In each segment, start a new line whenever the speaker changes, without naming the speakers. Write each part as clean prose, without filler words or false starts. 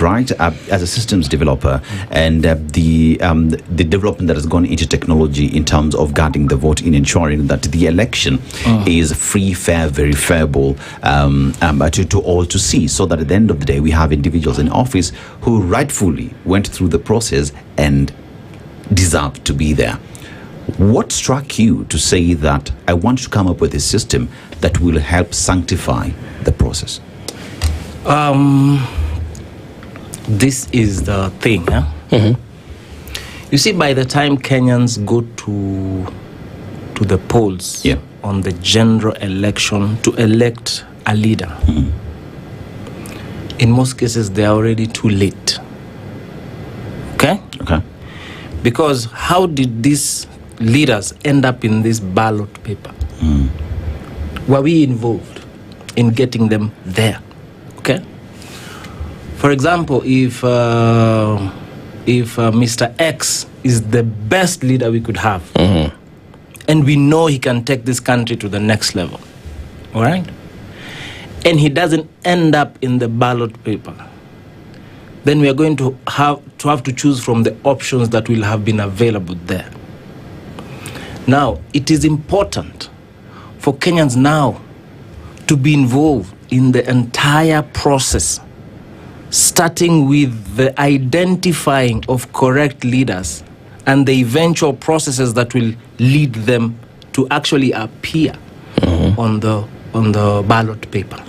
right? As a systems developer, and the development that has gone into technology in terms of guarding the vote, in ensuring that the election is free, fair, verifiable to all to see, so that at the end of the day we have individuals in office who rightfully went through the process and deserve to be there. What struck you to say that I want to come up with a system that will help sanctify the process?
This is the thing. Huh? You see, by the time Kenyans go to the polls on the general election to elect a leader, in most cases they are already too late. Okay? Because how did these leaders end up in this ballot paper? Were we involved in getting them there? Okay. For example, if Mr. X is the best leader we could have, and we know he can take this country to the next level, all right, and he doesn't end up in the ballot paper, then we are going to have to choose from the options that will have been available there. Now, it is important for Kenyans now to be involved in the entire process, starting with the identifying of correct leaders and the eventual processes that will lead them to actually appear on the ballot paper.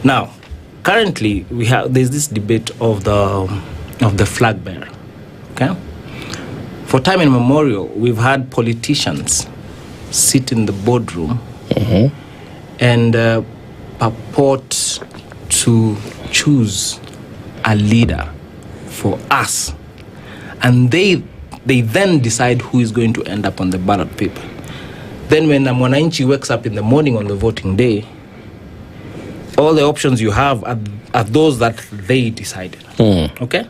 Now, currently there's this debate of the flag bearer. Okay. For time immemorial, we've had politicians sit in the boardroom and purport to choose a leader for us, and they then decide who is going to end up on the ballot paper. Then when a mwananchi wakes up in the morning on the voting day, all the options you have are those that they decided. Okay?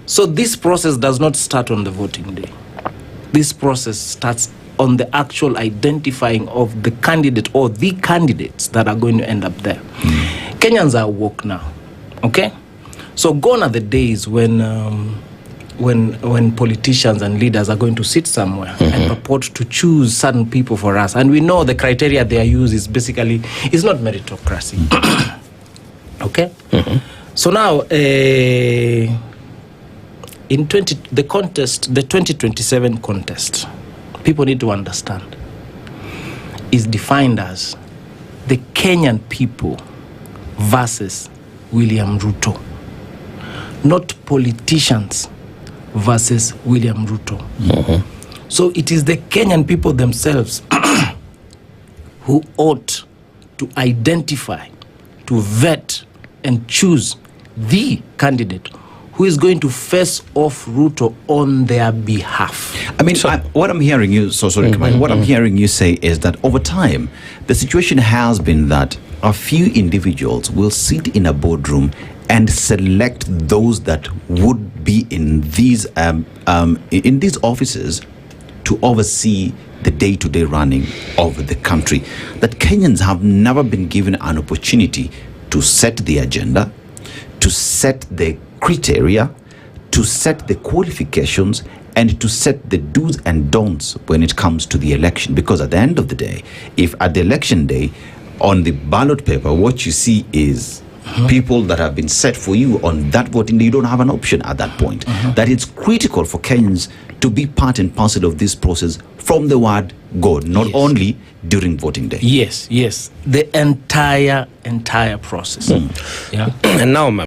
So this process does not start on the voting day. This process starts on the actual identifying of the candidate or the candidates that are going to end up there. Kenyans are woke now, okay? So gone are the days when politicians and leaders are going to sit somewhere and purport to choose certain people for us. And we know the criteria they use is basically, it's not meritocracy. Okay? So now, in the 2027 contest, people need to understand, is defined as the Kenyan people versus William Ruto, not politicians versus William Ruto. So it is the Kenyan people themselves who ought to identify, to vet and choose the candidate who is going to face off Ruto on their behalf.
I mean, what I'm hearing you, what I'm hearing you say is that over time, the situation has been that a few individuals will sit in a boardroom and select those that would be in these offices to oversee the day-to-day running of the country. That Kenyans have never been given an opportunity to set the agenda, to set the criteria, to set the qualifications, and to set the do's and don'ts when it comes to the election. Because at the end of the day, if at the election day, on the ballot paper, what you see is people that have been set for you on that voting day, you don't have an option at that point. That it's critical for Kenyans to be part and parcel of this process from the word go, not only during voting day.
Yes, the entire process.
And now,